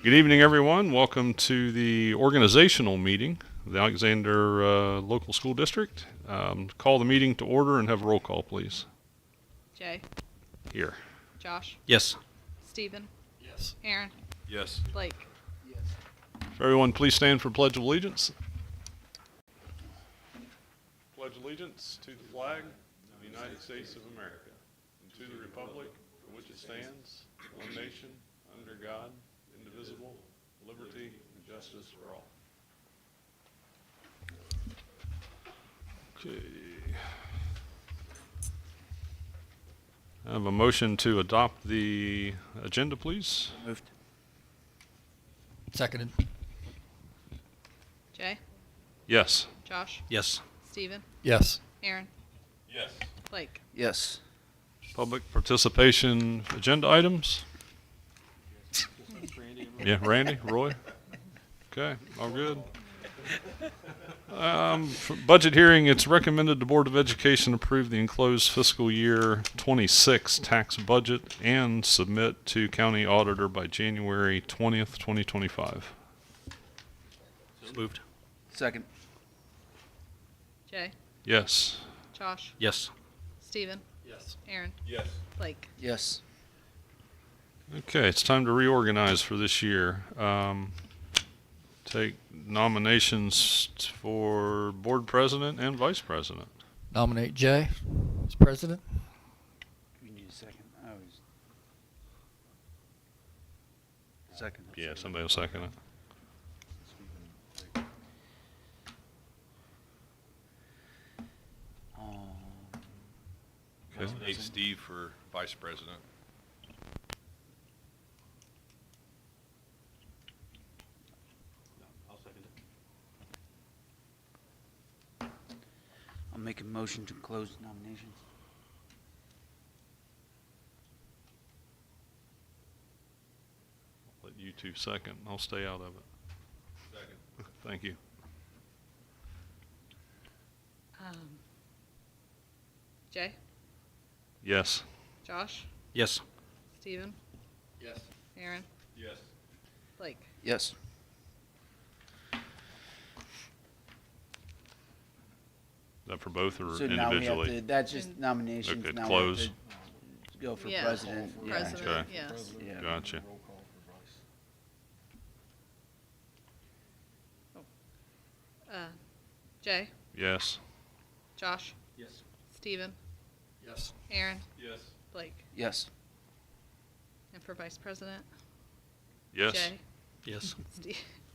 Good evening, everyone. Welcome to the organizational meeting of the Alexander Local School District. Call the meeting to order and have a roll call, please. Jay, Here. Josh, Yes. Stephen, Yes. Aaron, Yes. Blake. Everyone, please stand for Pledge of Allegiance. Pledge allegiance to the flag of the United States of America and to the republic for which it stands, one nation, under God, indivisible, liberty and justice for all. Okay. I have a motion to adopt the agenda, please. Moved. Seconded. Jay, Yes. Josh, Yes. Stephen, Yes. Aaron, Yes. Blake. Yes. Public participation agenda items? Yeah, Randy, Roy? Okay, all good. For budget hearing, it's recommended the Board of Education approve the enclosed fiscal year 26 tax budget and submit to county auditor by January 20th, 2025. Moved. Second. Jay, Yes. Josh, Yes. Stephen, Yes. Aaron, Yes. Blake. Yes. Okay, it's time to reorganize for this year. Take nominations for board president and vice president. Nominate Jay as president. We need a second. I was. Second. Yeah, somebody will second it. Okay. Nominate Steve for vice president. I'll second it. I'll make a motion to close nominations. Let you two second. I'll stay out of it. Second. Thank you. Jay, Yes. Josh, Yes. Stephen, Yes. Aaron, Yes. Blake. Yes. Is that for both or So now we have individually? to, that's just nominations. Okay, Now we close. have to go for Yeah. president. Yeah. President, Okay. yes. Yeah. Gotcha. Jay, Yes. Josh, Yes. Stephen, Yes. Aaron, Yes. Blake. Yes. And for vice president, Yes. Jay, Yes.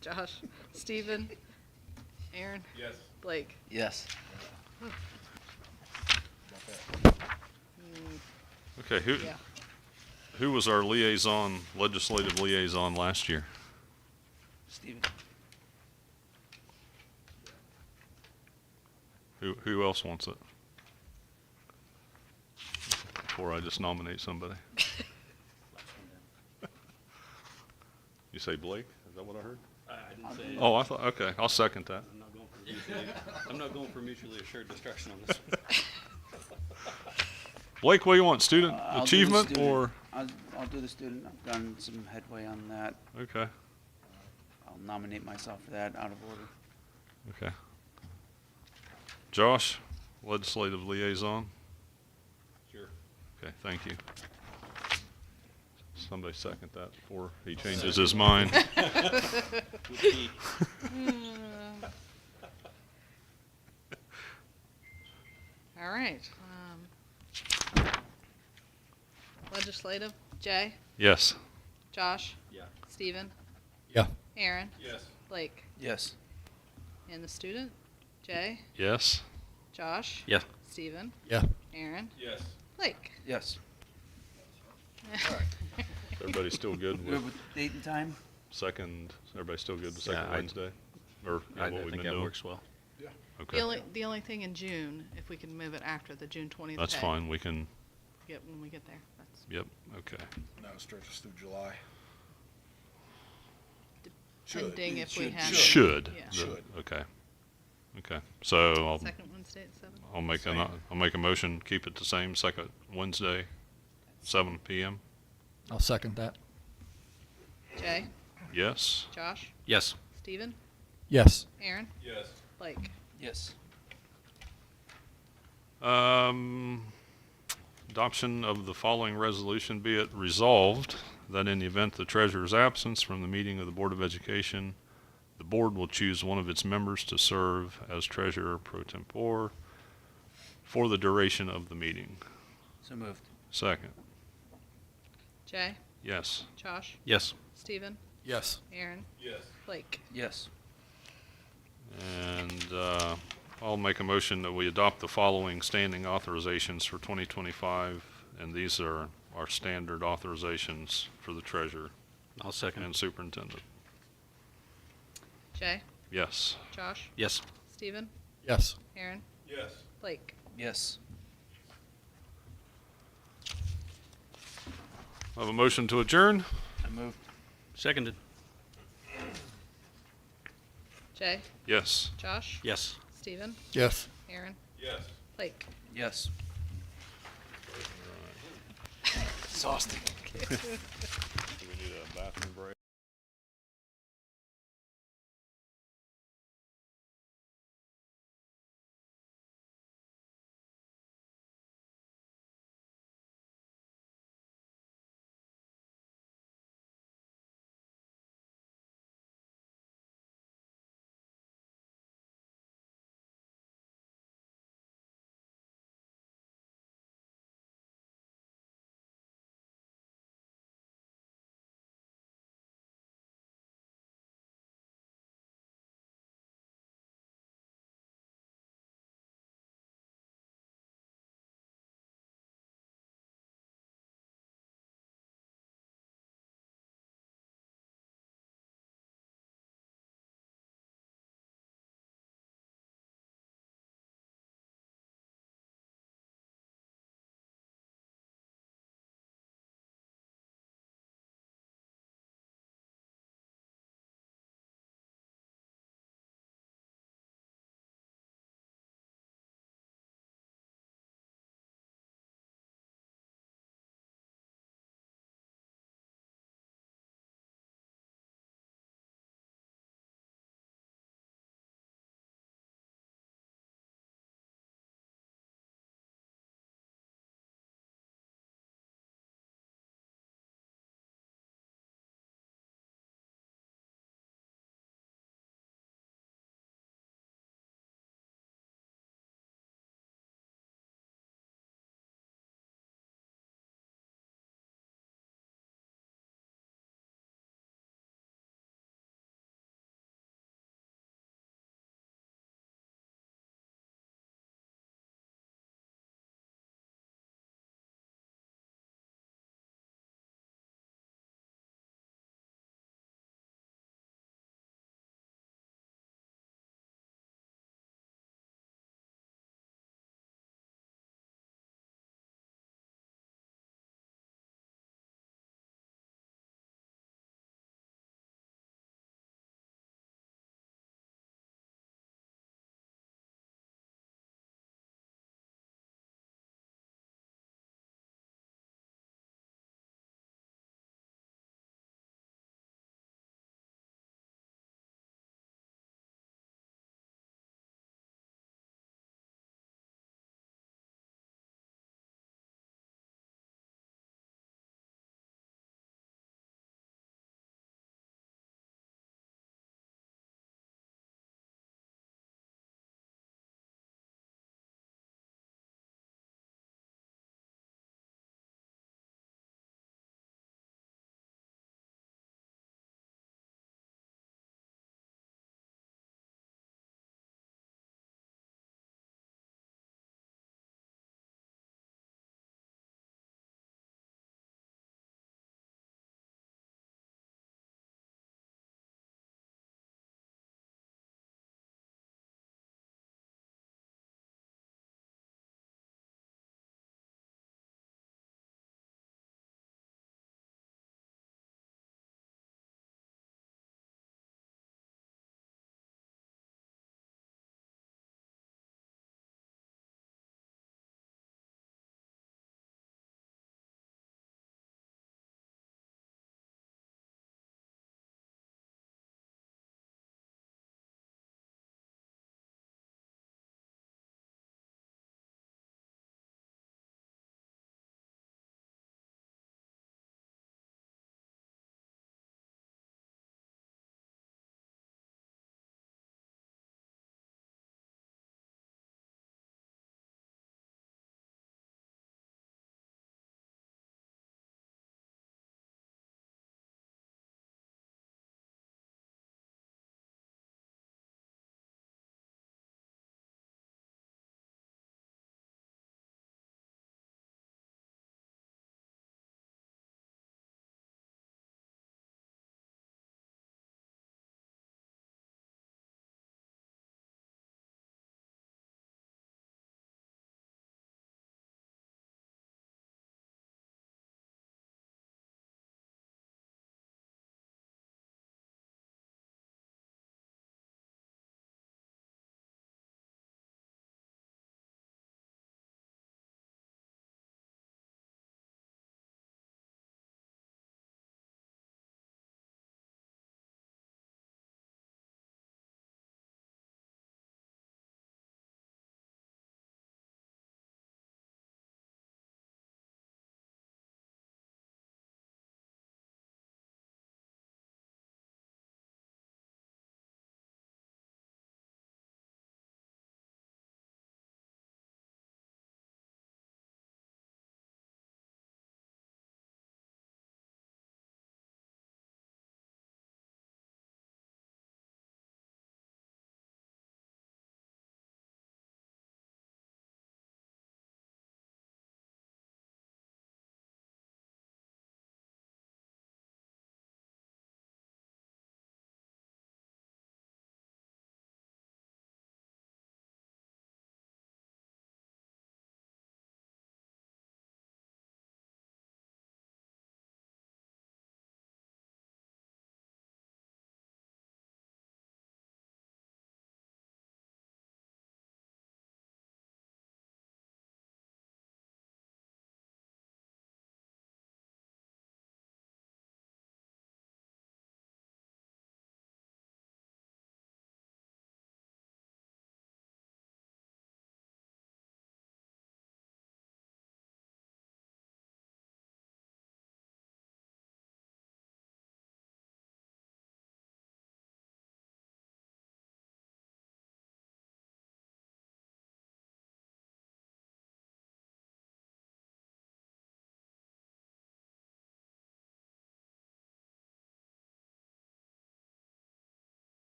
Josh, Stephen, Aaron, Yes. Blake. Yes. Okay, Yeah. who was our liaison, legislative liaison last year? Stephen. Who else wants it? Before I just nominate somebody. You say Blake? Is that what I heard? I didn't say. Oh, I thought, okay, I'll second that. I'm not going for mutually assured destruction on this one. Blake, what do you want, student I'll do the achievement student. or? I'll do the student. I've done some headway on that. Okay, I'll nominate myself for that out of order. okay. Josh, legislative liaison? Sure. Okay, thank you. Somebody second that before he changes his mind. All right. Legislative, Jay, Yes. Josh, Yeah. Stephen, Yeah. Aaron, Yes. Blake. Yes. And the student, Jay, Yes. Josh, Yeah. Stephen, Yeah. Aaron, Yes. Blake. Yes. Everybody still good Good with with date and time? second, everybody still good with Yeah, second I- Wednesday? Or I what we've think been that doing? works well. Okay, The only thing in June, if we can move it after the June 20th that's day, fine, we can, Get when we get there. That's yep, okay. No, it stretches through July. pending if we have. Should. Yeah. Should. Okay. Okay, so Second Wednesday at 7. I'll make a motion, keep it the same, second Wednesday, 7 PM. I'll second that. Jay, Yes. Josh, Yes. Stephen, Yes. Aaron, Yes. Blake. Yes. Adoption of the following resolution, be it resolved that in the event the treasurer's absence from the meeting of the Board of Education, the board will choose one of its members to serve as treasurer pro tempore for the duration of the meeting. So moved. Second. Jay, Yes. Josh, Yes. Stephen, Yes. Aaron, Yes. Blake. Yes. And I'll make a motion that we adopt the following standing authorizations for 2025, and these are our standard authorizations for the treasurer I'll second. and superintendent. Jay, Yes. Josh, Yes. Stephen, Yes. Aaron, Yes. Blake. Yes. I have a motion to adjourn. So moved. Seconded. Jay, Yes. Josh, Yes. Stephen, Yes. Aaron, Yes. Blake. Yes. Exhausting. Do we need a bathroom break?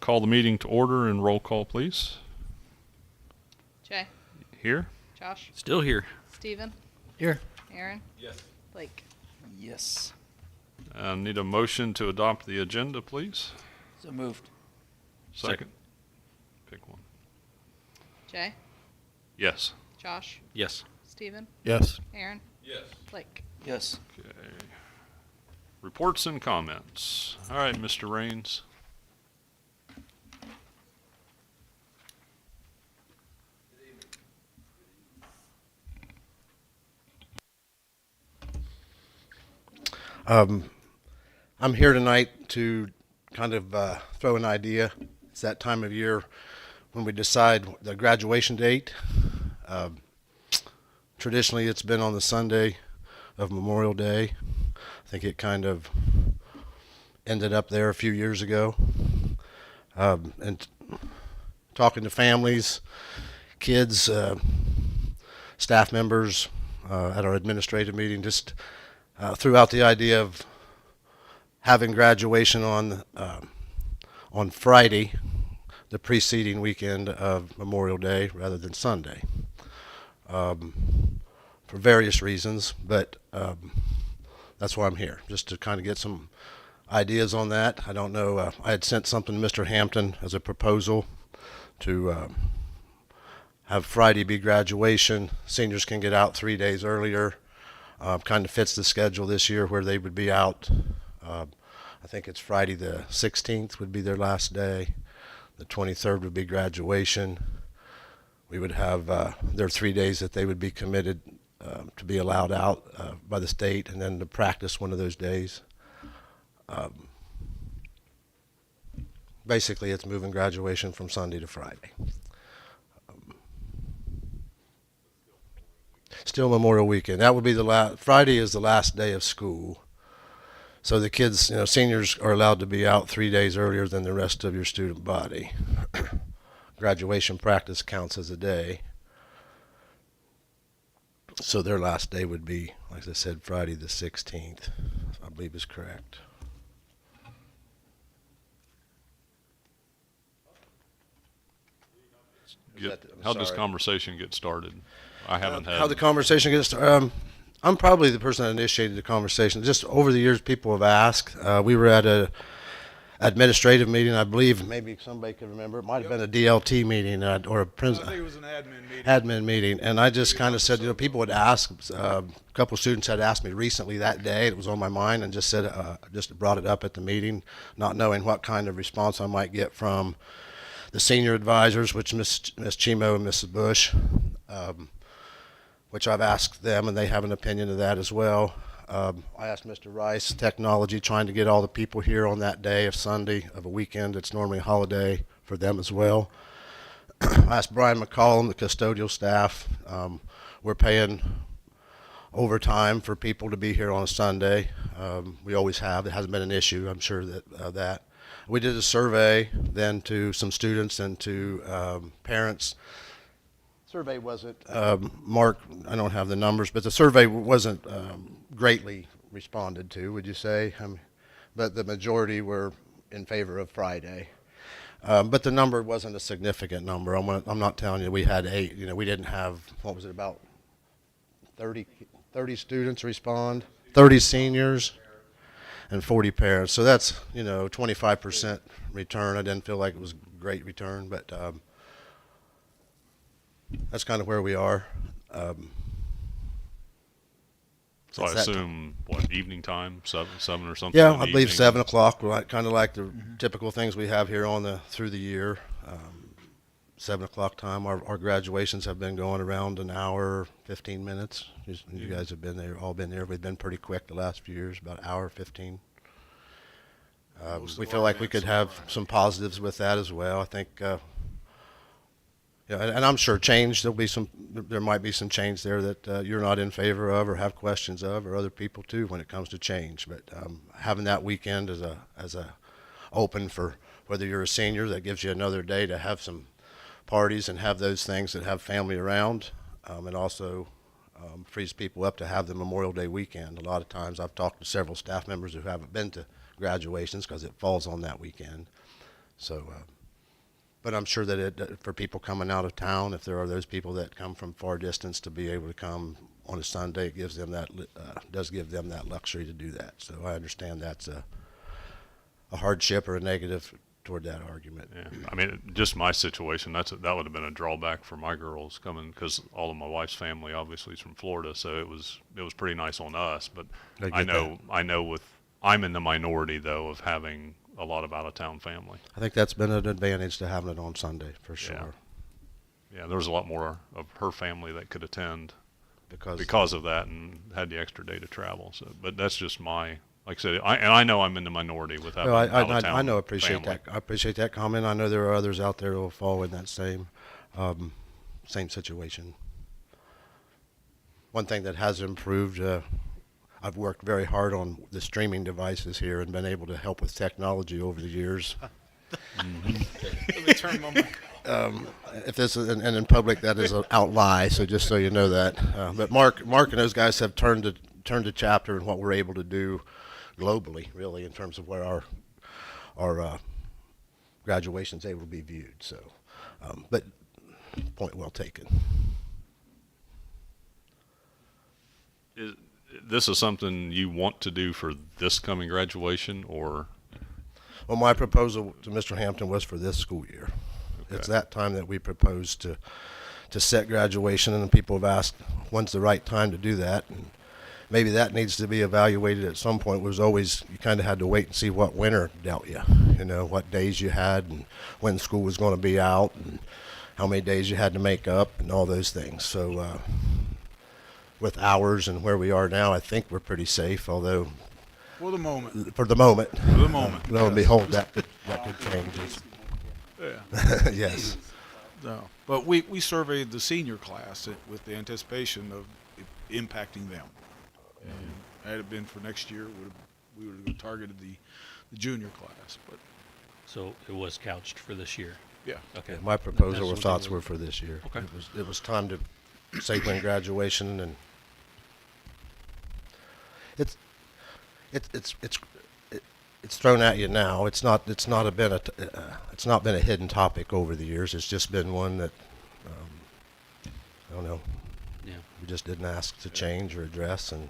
Call the meeting to order and roll call, please. Jay, Here? Josh, Still here. Steven, Here. Aaron, Yes. Blake. Yes. Need a motion to adopt the agenda, please. So moved. Second. Pick one. Jay, Yes. Josh, Yes. Steven, Yes. Aaron, Yes. Blake. Yes. Okay. Reports and comments. All right, Mr. Raines. I'm here tonight to kind of throw an idea. It's that time of year when we decide the graduation date. Traditionally, it's been on the Sunday of Memorial Day. I think it kind of ended up there a few years ago. And talking to families, kids, staff members at our administrative meeting, just threw out the idea of having graduation on Friday, the preceding weekend of Memorial Day, rather than Sunday, for various reasons. But that's why I'm here, just to kind of get some ideas on that. I don't know. I had sent something to Mr. Hampton as a proposal to have Friday be graduation. Seniors can get out 3 days earlier. Kind of fits the schedule this year where they would be out. I think it's Friday the 16th would be their last day. The 23rd would be graduation. We would have their 3 days that they would be committed to be allowed out by the state, and then to practice one of those days. Basically, it's moving graduation from Sunday to Friday. Still Memorial Weekend. That would be the last. Friday is the last day of school. So the kids, seniors are allowed to be out 3 days earlier than the rest of your student body. Graduation practice counts as a day. So their last day would be, like I said, Friday the 16th, I believe is correct. How does conversation get started? I haven't had. How the conversation gets started? I'm probably the person that initiated the conversation. Just over the years, people have asked. We were at a administrative meeting, I believe. Maybe somebody could remember. It might have been a DLT meeting or a I think it was an admin meeting, and I just kind of said, people would ask. A couple of students had asked me recently that day. It was on my mind, and just said, just brought it up at the meeting, not knowing what kind of response I might get from the senior advisors, which Ms. Chimo and Mrs. Bush, which I've asked them, and they have an opinion of that as well. I asked Mr. Rice, technology, trying to get all the people here on that day of Sunday of a weekend. It's normally a holiday for them as well. I asked Brian McCollum, the custodial staff. We're paying overtime for people to be here on a Sunday. We always have. It hasn't been an issue, I'm sure that. We did a survey then to some students and to parents. Survey wasn't, Mark, I don't have the numbers, but the survey wasn't greatly responded to, would you say? But the majority were in favor of Friday. But the number wasn't a significant number. I'm not telling you we had 8. We didn't have, what was it, about 30 students respond, 30 seniors, and 40 parents. So that's, 25% return. I didn't feel like it was a great return, but that's kind of where we are. So I It's that assume, evening time, 7 or something? Yeah, in the I believe evening? 7 o'clock. Kind of like the typical things we have here through the year. 7 o'clock time. Our graduations have been going around an hour, 15 minutes. You guys have all been there. We've been pretty quick the last few years, about an hour, 15. We feel like we could have some positives with that as well. I think, and I'm sure change. There might be some change there that you're not in favor of or have questions of, or other people too when it comes to change. But having that weekend as a open for whether you're a senior, that gives you another day to have some parties and have those things that have family around, and also frees people up to have the Memorial Day weekend. A lot of times I've talked to several staff members who haven't been to graduations because it falls on that weekend. So But I'm sure that for people coming out of town, if there are those people that come from far distance to be able to come on a Sunday, it gives them that, does give them that luxury to do that. So I understand that's a hardship or a negative toward that argument. Yeah, I mean, just my situation, that would have been a drawback for my girls coming, because all of my wife's family obviously is from Florida, so it was pretty nice on us. But I get I'm in the minority though of having a lot of out of town family. I think that's been an advantage to having it on Sunday for sure. Yeah, there was a lot more of her family that could attend Because because of that and had the extra day to travel. So, but that's just my, like I said, I know I'm in the minority with having no, out of town I know, appreciate family. that. I appreciate that comment. I know there are others out there who will fall in that same situation. One thing that has improved, I've worked very hard on the streaming devices here and been able to help with technology over the years. Let me turn my mic off. If this is, and in public, that is an outlie. So just so you know that. But Mark and those guys have turned the chapter in what we're able to do globally, really, in terms of where our graduation's able to be viewed. So, but point well taken. This is something you want to do for this coming graduation, or? Well, my proposal to Mr. Hampton was for this school year. Okay. It's that time that we proposed to set graduation, and people have asked, when's the right time to do that? And maybe that needs to be evaluated at some point. It was always, you kind of had to wait and see what winter dealt you, what days you had and when school was going to be out and how many days you had to make up and all those things. So with hours and where we are now, I think we're pretty safe, although For the moment. for the moment, For the moment. lo and behold, that could change. Yeah. Yes. No. But we surveyed the senior class with the anticipation of it impacting them. And had it been for next year, we would have targeted the junior class. But So it was couched for this year. yeah. Okay. My proposal or That's thoughts what were for this year. Okay. It was time to say when graduation, and it's thrown at you now. It's not been a hidden topic over the years. It's just been one that I don't know. Yeah. We just didn't ask to change or address, and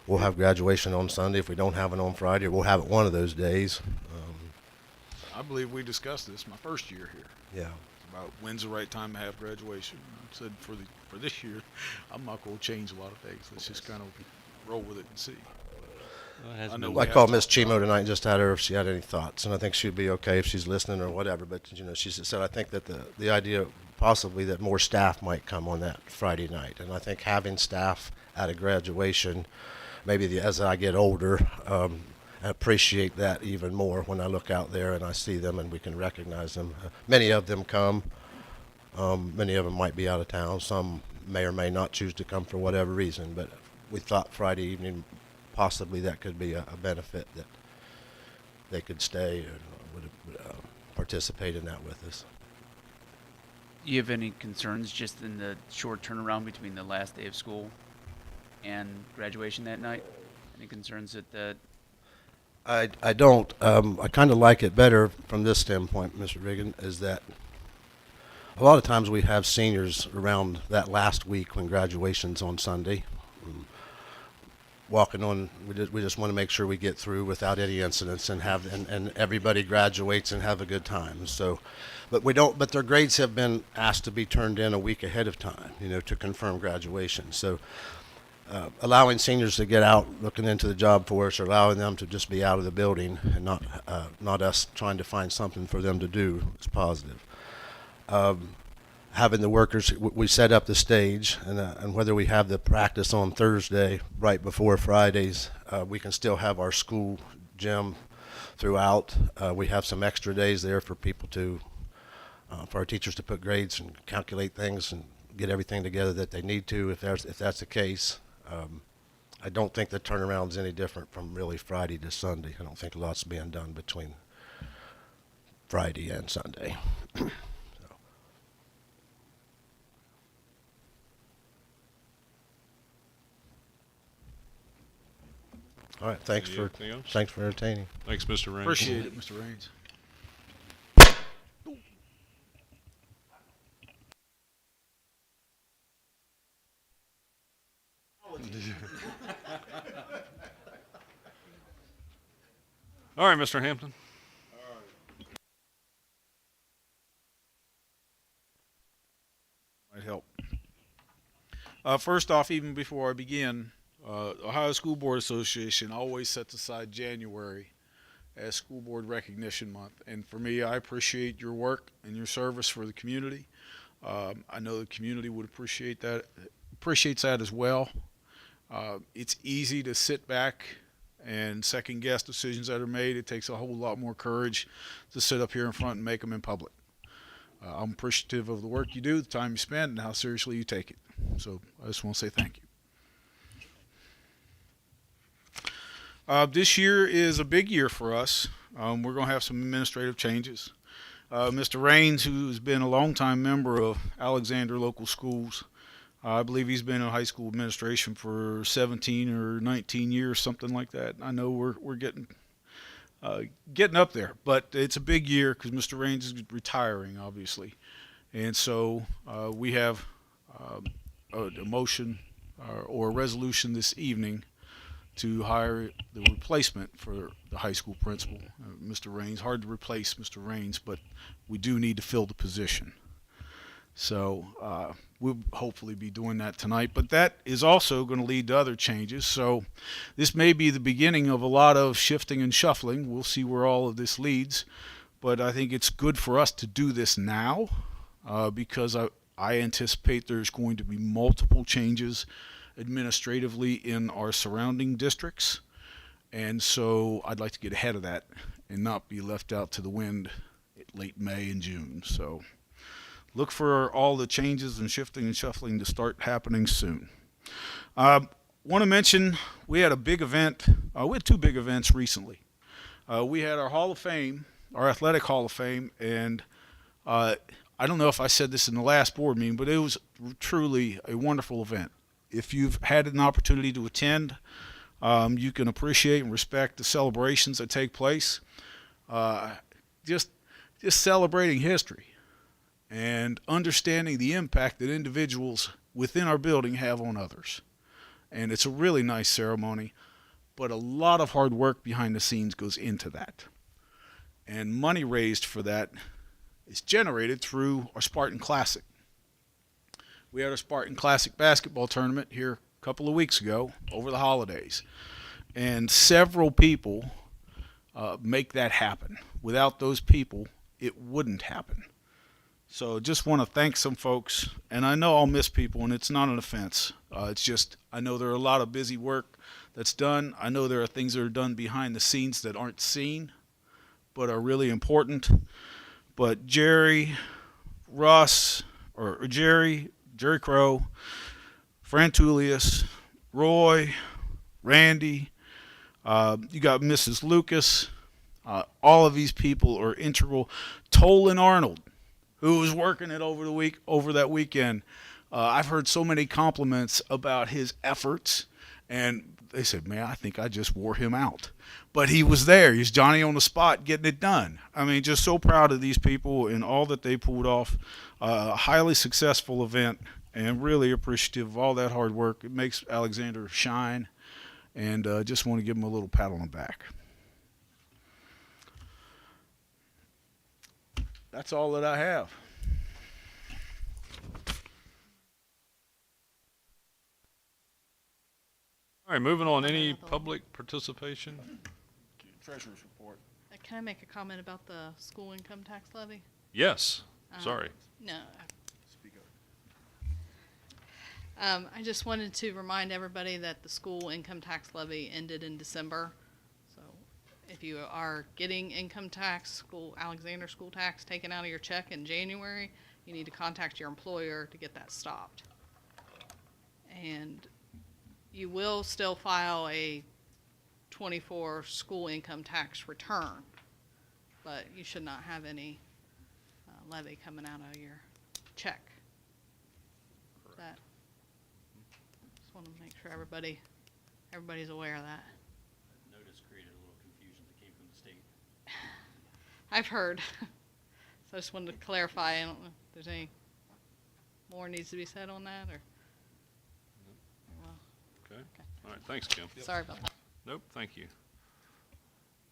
we'll have graduation on Sunday. If we don't have it on Friday, we'll have it one of those days. I believe we discussed this my first year here. Yeah. About when's the right time to have graduation. I said for this year, I'm not going to change a lot of things. Let's just kind of roll with it and see. Well, it hasn't I know been- we I have called talked Miss Chimo about it. tonight and just had her if she had any thoughts, and I think she'd be okay if she's listening or whatever. But she said I think that the idea possibly that more staff might come on that Friday night, and I think having staff at a graduation, maybe as I get older, I appreciate that even more when I look out there and I see them and we can recognize them. Many of them come. Many of them might be out of town. Some may or may not choose to come for whatever reason, but we thought Friday evening possibly that could be a benefit, that they could stay and would participate in that with us. Do you have any concerns just in the short turnaround between the last day of school and graduation that night? Any concerns that I don't. I kind of like it better from this standpoint, Mr. Regan, is that a lot of times we have seniors around that last week when graduation's on Sunday. Walking on, we just want to make sure we get through without any incidents and and everybody graduates and have a good time. So, but we don't. But their grades have been asked to be turned in a week ahead of time, to confirm graduation. So, allowing seniors to get out, looking into the job force, or allowing them to just be out of the building and not us trying to find something for them to do is positive. Having the workers, we set up the stage, and whether we have the practice on Thursday right before Fridays, we can still have our school gym throughout. We have some extra days there for people for our teachers to put grades and calculate things and get everything together that they need to, if that's the case. I don't think the turnaround is any different from really Friday to Sunday. I don't think a lot's being done between Friday and Sunday. All right, Anything else? thanks for entertaining. Thanks, Mr. Raines. Appreciate it, Mr. Raines. All right, Mr. Hampton. Might help. First off, even before I begin, Ohio School Board Association always sets aside January as School Board Recognition Month. And for me, I appreciate your work and your service for the community. I know the community would appreciates that as well. It's easy to sit back and second guess decisions that are made. It takes a whole lot more courage to sit up here in front and make them in public. I'm appreciative of the work you do, the time you spend, and how seriously you take it. So I just want to say thank you. This year is a big year for us. We're going to have some administrative changes. Mr. Raines, who's been a longtime member of Alexander Local Schools, I believe he's been in high school administration for 17 or 19 years, something like that. I know we're getting up there, but it's a big year because Mr. Raines is retiring, obviously. And so we have a motion or a resolution this evening to hire the replacement for the high school principal, Mr. Raines. Hard to replace Mr. Raines, but we do need to fill the position. So we'll hopefully be doing that tonight, but that is also going to lead to other changes. So this may be the beginning of a lot of shifting and shuffling. We'll see where all of this leads, but I think it's good for us to do this now because I anticipate there's going to be multiple changes administratively in our surrounding districts, and so I'd like to get ahead of that and not be left out to the wind late May and June. So look for all the changes and shifting and shuffling to start happening soon. Want to mention we had a big event. We had two big events recently. We had our Hall of Fame, our Athletic Hall of Fame, and I don't know if I said this in the last board meeting, but it was truly a wonderful event. If you've had an opportunity to attend, you can appreciate and respect the celebrations that take place. Just celebrating history and understanding the impact that individuals within our building have on others. And it's a really nice ceremony, but a lot of hard work behind the scenes goes into that. And money raised for that is generated through our Spartan Classic. We had our Spartan Classic basketball tournament here a couple of weeks ago over the holidays. And several people make that happen. Without those people, it wouldn't happen. So just want to thank some folks, and I know I'll miss people, and it's not an offense. It's just I know there are a lot of busy work that's done. I know there are things that are done behind the scenes that aren't seen, but are really important. But Jerry, Russ, or Jerry Crow, Fran Tullius, Roy, Randy, you got Mrs. Lucas. All of these people are integral. Tolan Arnold, who was working it over that weekend. I've heard so many compliments about his efforts, and they said, man, I think I just wore him out. But he was there. He's Johnny on the spot getting it done. I mean, just so proud of these people and all that they pulled off. A highly successful event, and really appreciative of all that hard work. It makes Alexander shine, and just want to give him a little pat on the back. That's all that I have. All right, moving on. Any public participation? Treasurer's report. Can I make a comment about the school income tax levy? Yes. Sorry. No. Speak up. I just wanted to remind everybody that the school income tax levy ended in December. So if you are getting income tax, Alexander school tax taken out of your check in January, you need to contact your employer to get that stopped. And you will still file a 24 school income tax return, but you should not have any levy coming out of your check. That just want to make sure everybody's aware of that. Notice created a little confusion that came from the state. I've heard. So I just wanted to clarify. I don't know if there's any more needs to be said on that, or. Well, Okay. All right, thanks, Kim. Sorry about that. Nope, thank you.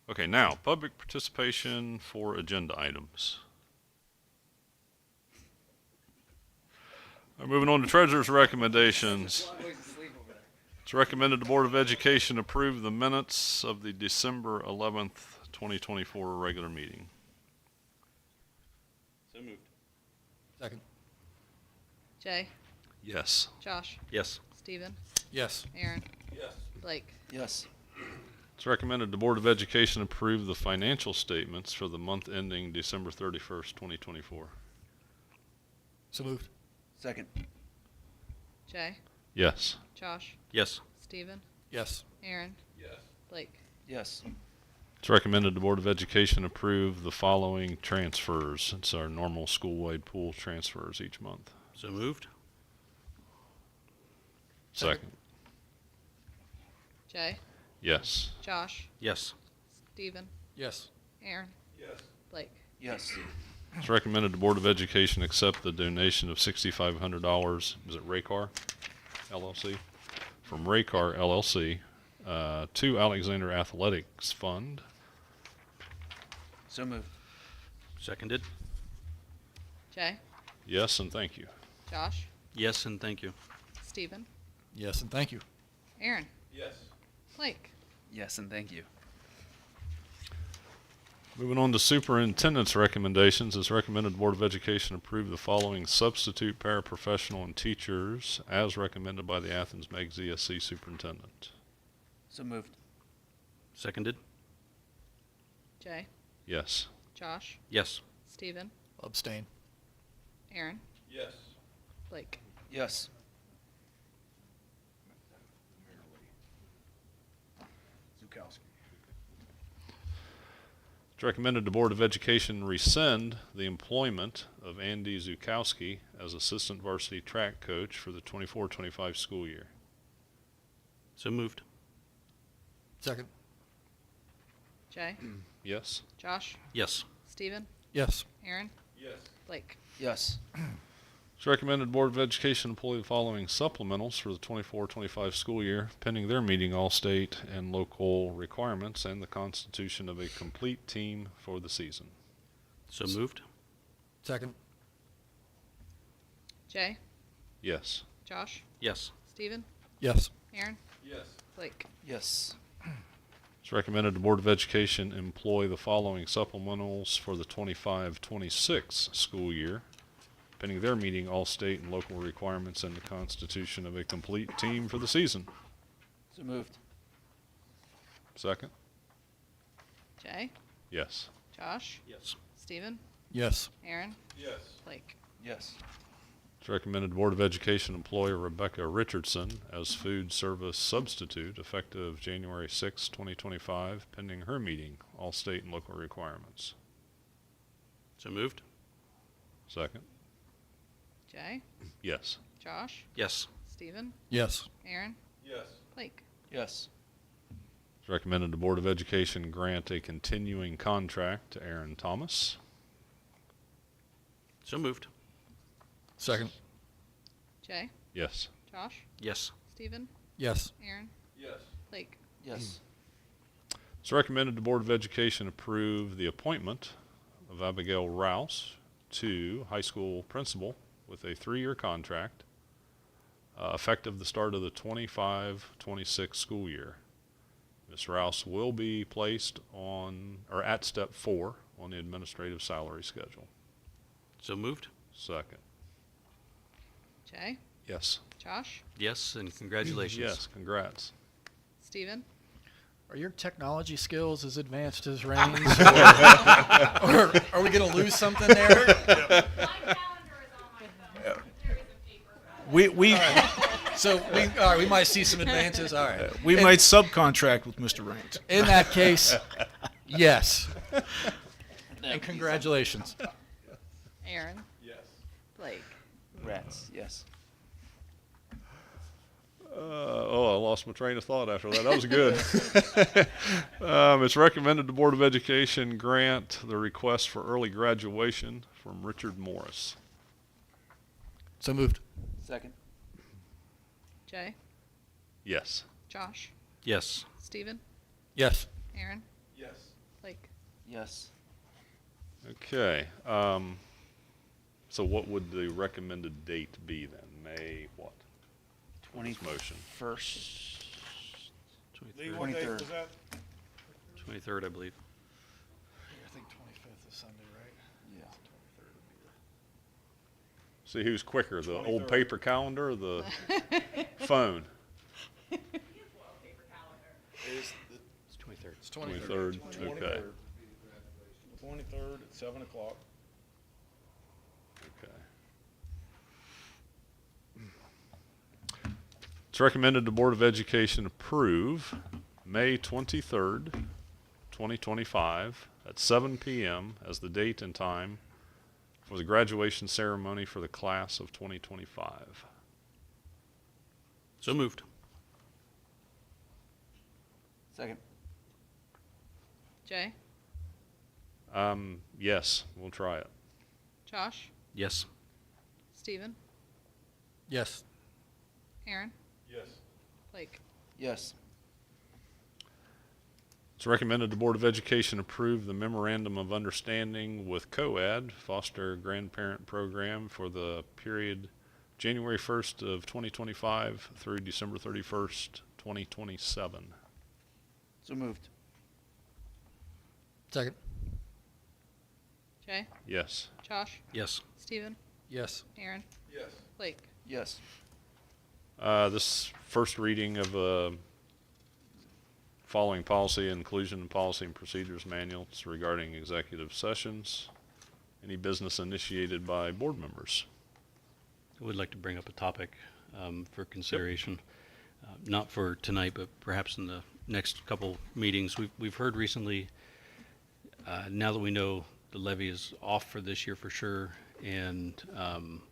Okay, now, public participation for agenda items. All right, moving on to treasurer's recommendations. It's recommended the Board of Education approve the minutes of the December 11th, 2024 regular meeting. So moved. Second. Jay, Yes. Josh, Yes. Steven, Yes. Aaron, Yes. Blake. Yes. It's recommended the Board of Education approve the financial statements for the month ending December 31st, 2024. So moved. Second. Jay, Yes. Josh, Yes. Steven, Yes. Aaron, Yes. Blake. Yes. It's recommended the Board of Education approve the following transfers. It's our normal school-wide pool transfers each month. So moved. Second. Jay, Yes. Josh, Yes. Steven, Yes. Aaron, Yes. Blake. Yes. It's recommended the Board of Education accept the donation of $6,500, is it Raycar LLC? From Raycar LLC to Alexander Athletics Fund. So moved. Seconded. Jay, Yes, and thank you. Josh, Yes, and thank you. Steven, Yes, and thank you. Aaron, Yes. Blake. Yes, and thank you. Moving on to superintendent's recommendations, it's recommended the Board of Education approve the following substitute paraprofessional and teachers as recommended by the Athens Meg ZSC superintendent. So moved. Seconded. Jay, Yes. Josh, Yes. Steven, Abstain. Aaron, Yes. Blake. Yes. Zukowski. It's recommended the Board of Education rescind the employment of Andy Zukowski as assistant varsity track coach for the 24-25 school year. So moved. Second. Jay, Yes. Josh, Yes. Steven, Yes. Aaron, Yes. Blake. Yes. It's recommended the Board of Education employ the following supplementals for the 24-25 school year, pending their meeting all state and local requirements and the constitution of a complete team for the season. So moved. Second. Jay, Yes. Josh, Yes. Steven, Yes. Aaron, Yes. Blake. Yes. It's recommended the Board of Education employ the following supplementals for the 25-26 school year, pending their meeting all state and local requirements and the constitution of a complete team for the season. So moved. Second? Jay, Yes. Josh, Yes. Steven, Yes. Aaron, Yes. Blake. Yes. It's recommended the Board of Education employ Rebecca Richardson as food service substitute effective January 6, 2025, pending her meeting all state and local requirements. So moved. Second? Jay, Yes. Josh, Yes. Steven, Yes. Aaron, Yes. Blake. Yes. It's recommended the Board of Education grant a continuing contract to Aaron Thomas. So moved. Second. Jay, Yes. Josh, Yes. Steven, Yes. Aaron, Yes. Blake. Yes. It's recommended the Board of Education approve the appointment of Abigail Rouse to high school principal with a 3-year contract effective the start of the 25-26 school year. Ms. Rouse will be placed on or at step 4 on the administrative salary schedule. So moved. Second. Jay, Yes. Josh, Yes, and congratulations. Yes, congrats. Steven, Are your technology skills as advanced as Rain's? Or are we going to lose something there? My calendar is on my phone. There is a paper. We So all right, we might see some advances. All right. we might subcontract with Mr. Raines. In that case, yes. And congratulations. Aaron, Yes. Blake. Rats. Yes. I lost my train of thought after that. That was good. It's recommended the Board of Education grant the request for early graduation from Richard Morris. So moved. Second. Jay, Yes. Josh, Yes. Steven, Yes. Aaron, Yes. Blake. Yes. Okay, so what would the recommended date be then? May what? Motion. 21st. 23rd, 23rd. 23rd, I believe. I think 25th is Sunday, right? Yeah. See who's quicker, the old paper calendar or the phone? It's 23rd. It's 23rd, okay. 23rd at 7 o'clock. Okay. It's recommended the Board of Education approve May 23rd, 2025 at 7 p.m. as the date and time for the graduation ceremony for the class of 2025. So moved. Second. Jay, Yes, we'll try it. Josh, Yes. Steven, Yes. Aaron, Yes. Blake. Yes. It's recommended the Board of Education approve the memorandum of understanding with COAD, Foster Grandparent Program, for the period January 1st of 2025 through December 31st, 2027. So moved. Second. Jay, Yes. Josh, Yes. Steven, Yes. Aaron, Yes. Blake. Yes. This first reading of following policy, inclusion and policy and procedures manuals regarding executive sessions. Any business initiated by board members? I would like to bring up a topic for consideration, not for tonight, but perhaps in the next couple meetings. We've heard recently, now that we know the levy is off for this year for sure, and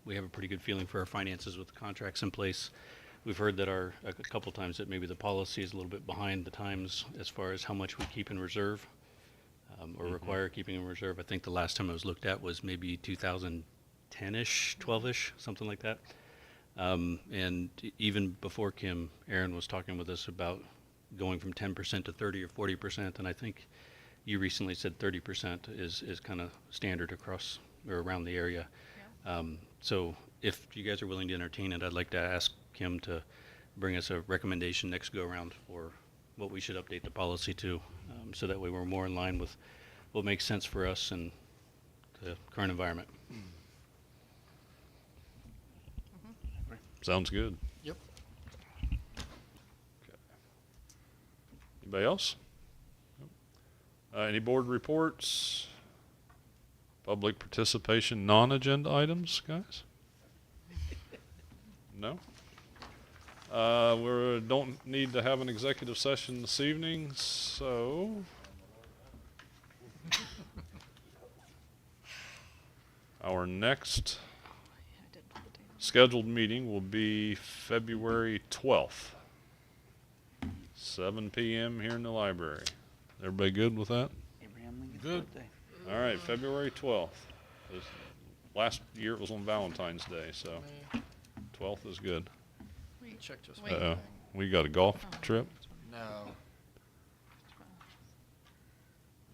we have a pretty good feeling for our finances with the contracts in place. We've heard that a couple times that maybe the policy is a little bit behind the times as far as how much we keep in reserve or require keeping in reserve. I think the last time it was looked at was maybe 2010-ish, 12-ish, something like that. And even before Kim, Aaron was talking with us about going from 10% to 30 or 40%, and I think you recently said 30% is kind of standard across or around the area. So if you guys are willing to entertain it, I'd like to ask Kim to bring us a recommendation next go around for what we should update the policy to, so that way we're more in line with what makes sense for us and the current environment. Sounds good. Yep. Anybody else? Any board reports? Public participation, non-agenda items, guys? No? We don't need to have an executive session this evening, so our next scheduled meeting will be February 12th, 7 p.m. here in the library. Everybody good with that? Abraham Lincoln's Good. birthday. All right, February 12th. Last year it was on Valentine's Day, so 12th is good. Check just Wait. one Uh-oh. thing. We got a golf trip? No.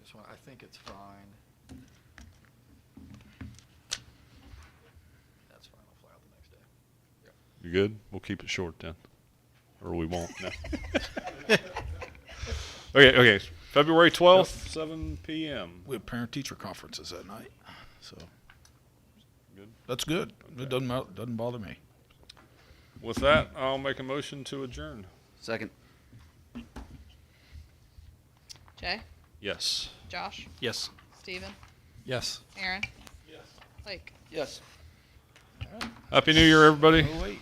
Just want, I think it's fine. That's fine. I'll fly out the next day. You good? We'll keep it short then. Or we won't. No. Okay. February 12th, 7 p.m. We have parent-teacher conferences that night, so Good. that's good. Okay. It doesn't bother me. With that, I'll make a motion to adjourn. Second. Jay, Yes. Josh, Yes. Steven, Yes. Aaron. Yes. Blake. Yes. Happy New Year, everybody. Oh, wait.